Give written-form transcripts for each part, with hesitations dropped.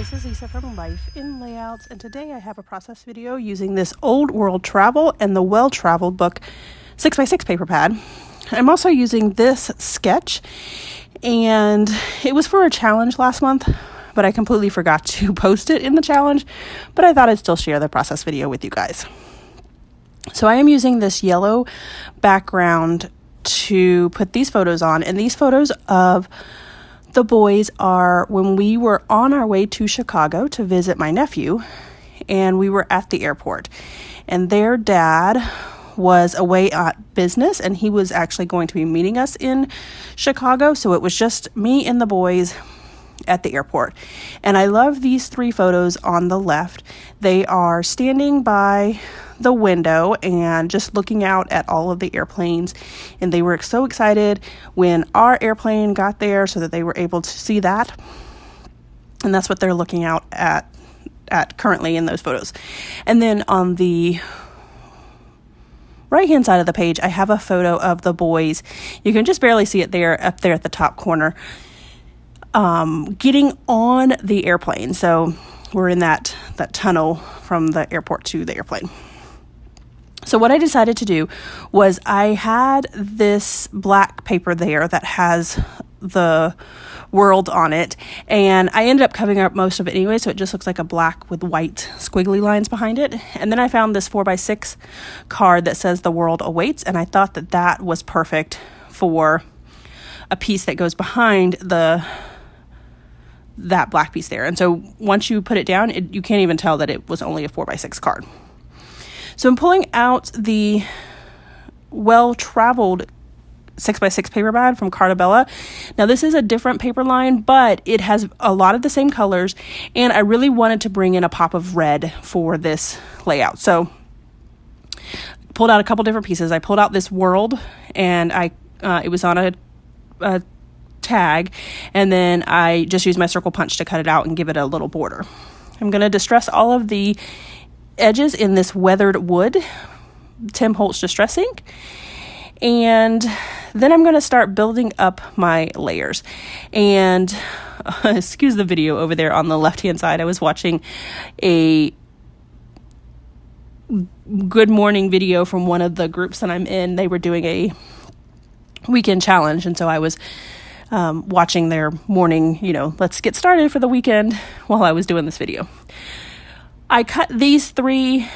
This is Lisa from Life in Layouts, and today I have a process video using this Old World Travel and the Well Traveled book 6x6 paper pad. I'm also using this sketch, and it was for a challenge last month, but I completely forgot to post it in the challenge, but I thought I'd still share the process video with you guys. So I am using this yellow background to put these photos on, and these photos of the boys are when we were on our way to Chicago to visit my nephew, and we were at the airport, and their dad was away at business, and he was actually going to be meeting us in Chicago, so it was just me and the boys at the airport. And I love these three photos on the left. They are standing by the window and just looking out at all of the airplanes, and they were so excited when our airplane got there so that they were able to see that, and that's what they're looking out at currently in those photos. And then on the right hand side of the page, I have a photo of the boys. You can just barely see it there, up there at the top corner, getting on the airplane. So we're in that tunnel from the airport to the airplane. So what I decided to do was I had this black paper there that has the world on it, and I ended up covering up most of it anyway, so it just looks like a black with white squiggly lines behind it. And then I found this 4x6 card that says the world awaits, and I thought that that was perfect for a piece that goes behind that black piece there. And so once you put it down, you can't even tell that it was only a 4x6 card. So I'm pulling out the Well Traveled 6x6 paper pad from Carta Bella. Now this is a different paper line, but it has a lot of the same colors, and I really wanted to bring in a pop of red for this layout. So pulled out a couple different pieces. I pulled out this world, and it was on a tag, and then I just used my circle punch to cut it out and give it a little border. I'm going to distress all of the edges in this weathered wood Tim Holtz distress ink, and then I'm going to start building up my layers. And excuse the video over there on the left hand side, I was watching a good morning video from one of the groups that I'm in. They were doing a weekend challenge, and so I was watching their morning, let's get started for the weekend, while I was doing this video. I cut these three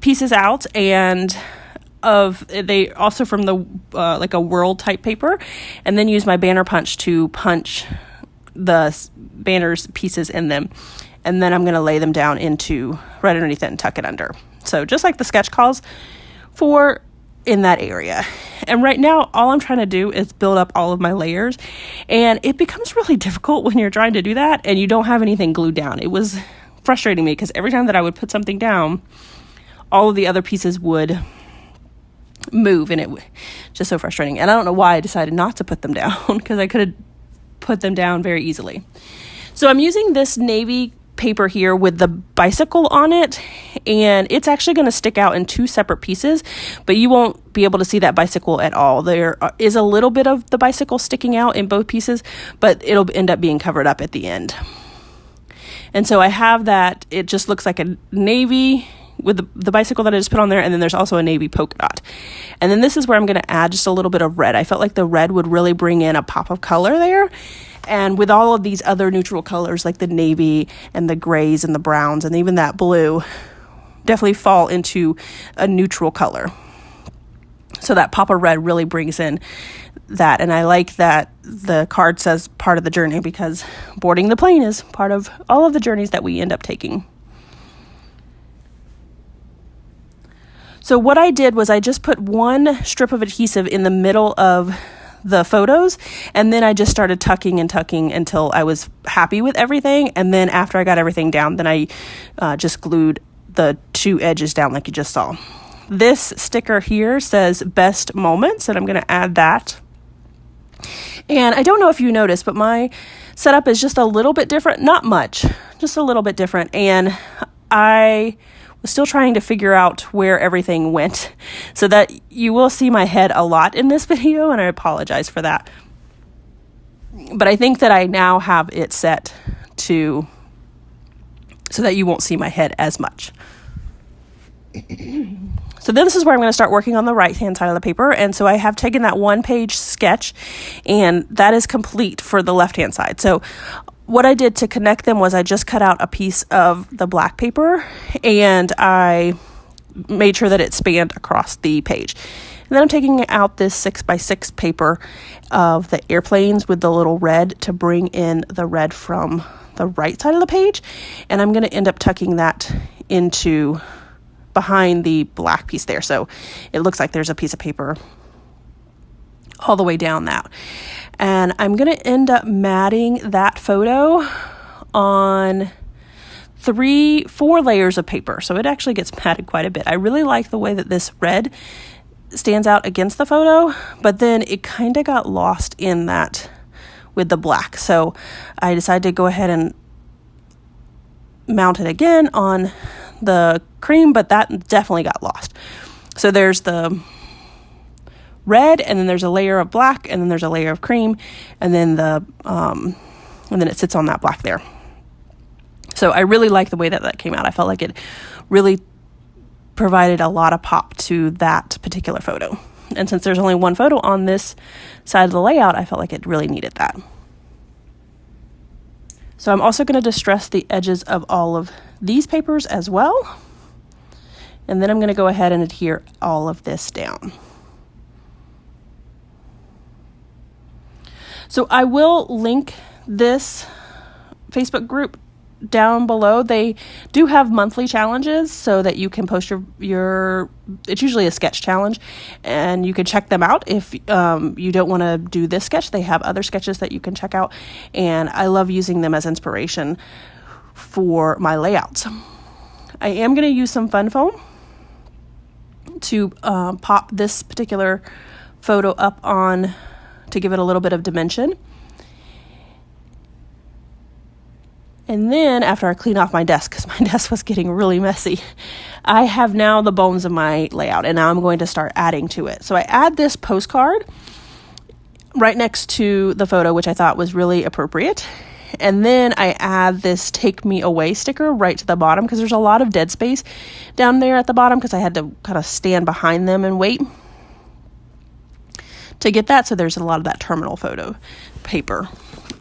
pieces out, and they also from the like a world type paper, and then use my banner punch to punch the banners pieces in them, and then I'm going to lay them down into right underneath it and tuck it under. So just like the sketch calls for in that area. And right now all I'm trying to do is build up all of my layers, and it becomes really difficult when you're trying to do that and you don't have anything glued down. It was frustrating me because every time that I would put something down, all of the other pieces would move, and it was just so frustrating. And I don't know why I decided not to put them down, because I could have put them down very easily. So I'm using this navy paper here with the bicycle on it, and it's actually going to stick out in two separate pieces, but you won't be able to see that bicycle at all. There is a little bit of the bicycle sticking out in both pieces, but it'll end up being covered up at the end. And so I have that, it just looks like a navy with the bicycle that I just put on there, and then there's also a navy polka dot. And then this is where I'm going to add just a little bit of red. I felt like the red would really bring in a pop of color there. And with all of these other neutral colors, like the navy and the grays and the browns and even that blue, definitely fall into a neutral color. So that pop of red really brings in that. And I like that the card says part of the journey, because boarding the plane is part of all of the journeys that we end up taking. So what I did was I just put one strip of adhesive in the middle of the photos, and then I just started tucking and tucking until I was happy with everything. And then after I got everything down, then I just glued the two edges down like you just saw. This sticker here says best moments, and I'm going to add that. And I don't know if you noticed, but my setup is just a little bit different. Not much, just a little bit different. And I was still trying to figure out where everything went, so that you will see my head a lot in this video, and I apologize for that. But I think that I now have it set to so that you won't see my head as much. So then this is where I'm going to start working on the right-hand side of the paper. And so I have taken that one-page sketch, and that is complete for the left-hand side. So what I did to connect them was I just cut out a piece of the black paper, and I made sure that it spanned across the page. And then I'm taking out this 6x6 paper of the airplanes with the little red to bring in the red from the right side of the page. And I'm going to end up tucking that into behind the black piece there. So it looks like there's a piece of paper all the way down that. And I'm going to end up matting that photo on 4 layers of paper. So it actually gets matted quite a bit. I really like the way that this red stands out against the photo, but then it kind of got lost in that with the black. So I decided to go ahead and mount it again on the cream, but that definitely got lost. So there's the red, and then there's a layer of black, and then there's a layer of cream, and then and then it sits on that black there. So I really like the way that came out. I felt like it really provided a lot of pop to that particular photo. And since there's only one photo on this side of the layout, I felt like it really needed that. So I'm also going to distress the edges of all of these papers as well. And then I'm going to go ahead and adhere all of this down. So I will link this Facebook group down below. They do have monthly challenges so that you can post your it's usually a sketch challenge, and you can check them out. If you don't want to do this sketch, they have other sketches that you can check out, and I love using them as inspiration for my layouts. I am going to use some fun foam to pop this particular photo up on to give it a little bit of dimension. And then after I clean off my desk, because my desk was getting really messy, I have now the bones of my layout, and now I'm going to start adding to it. So I add this postcard right next to the photo, which I thought was really appropriate. And then I add this Take Me Away sticker right to the bottom, because there's a lot of dead space down there at the bottom, because I had to kind of stand behind them and wait to get that. So there's a lot of that terminal photo paper.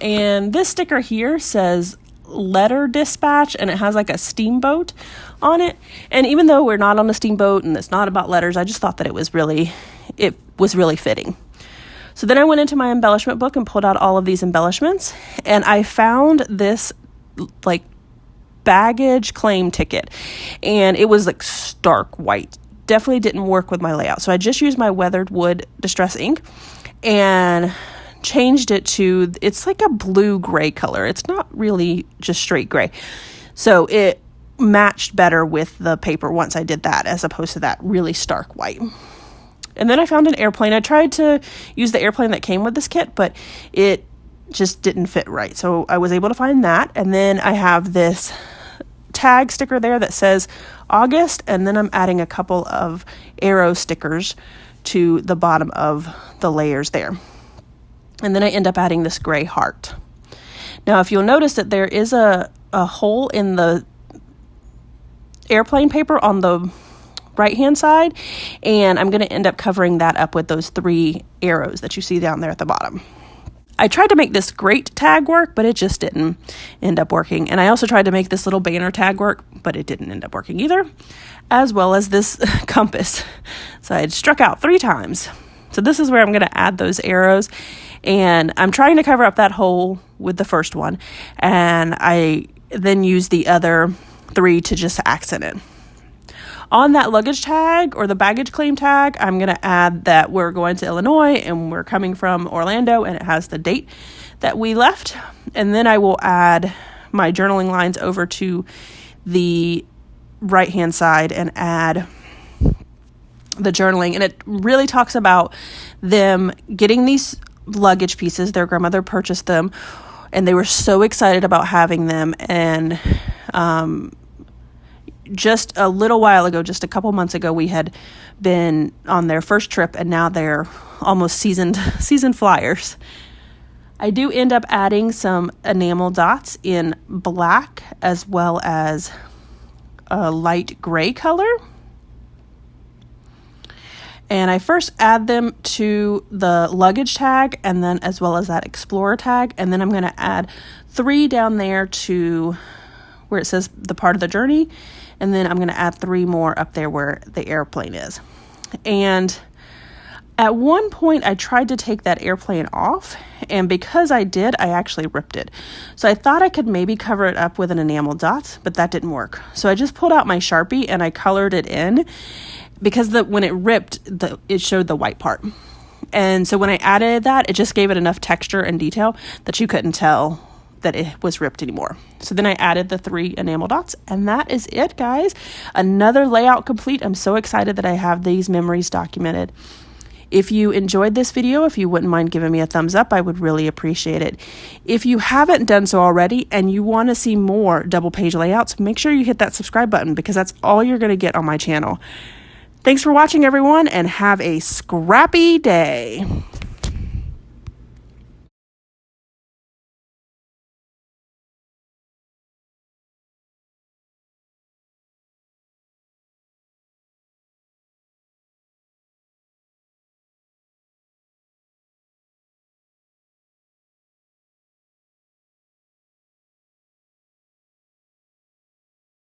And this sticker here says Letter Dispatch, and it has like a steamboat on it. And even though we're not on a steamboat and it's not about letters, I just thought that it was really fitting. So then I went into my embellishment book and pulled out all of these embellishments, and I found this like baggage claim ticket, and it was like stark white. Definitely didn't work with my layout. So I just used my weathered wood distress ink and changed it to, it's like a blue-gray color. It's not really just straight gray. So it matched better with the paper once I did that, as opposed to that really stark white. And then I found an airplane. I tried to use the airplane that came with this kit, but it just didn't fit right. So I was able to find that. And then I have this tag sticker there that says August, and then I'm adding a couple of arrow stickers to the bottom of the layers there. And then I end up adding this gray heart. Now, if you'll notice that there is a hole in the airplane paper on the right-hand side, and I'm going to end up covering that up with those 3 arrows that you see down there at the bottom. I tried to make this great tag work, but it just didn't end up working. And I also tried to make this little banner tag work, but it didn't end up working either, as well as this compass. So I had struck out 3 times. So this is where I'm going to add those arrows. And I'm trying to cover up that hole with the first one. And I then use the other 3 to just accent it. On that luggage tag, or the baggage claim tag, I'm going to add that we're going to Illinois and we're coming from Orlando, and it has the date that we left. And then I will add my journaling lines over to the right-hand side and add the journaling. And it really talks about them getting these luggage pieces. Their grandmother purchased them, and they were so excited about having them. And just a little while ago, just a couple months ago, we had been on their first trip, and now they're almost seasoned flyers. I do end up adding some enamel dots in black as well as a light gray color. And I first add them to the luggage tag and then as well as that explorer tag. And then I'm going to add 3 down there to where it says the part of the journey. And then I'm going to add 3 more up there where the airplane is. And at one point I tried to take that airplane off, and because I did, I actually ripped it. So I thought I could maybe cover it up with an enamel dot, but that didn't work. So I just pulled out my Sharpie and I colored it in, because when it ripped, it showed the white part. And so when I added that, it just gave it enough texture and detail that you couldn't tell that it was ripped anymore. So then I added the 3 enamel dots, and that is it, guys. Another layout complete. I'm so excited that I have these memories documented. If you enjoyed this video, if you wouldn't mind giving me a thumbs up, I would really appreciate it. If you haven't done so already and you want to see more double page layouts, make sure you hit that subscribe button, because that's all you're going to get on my channel. Thanks for watching, everyone, and have a scrappy day.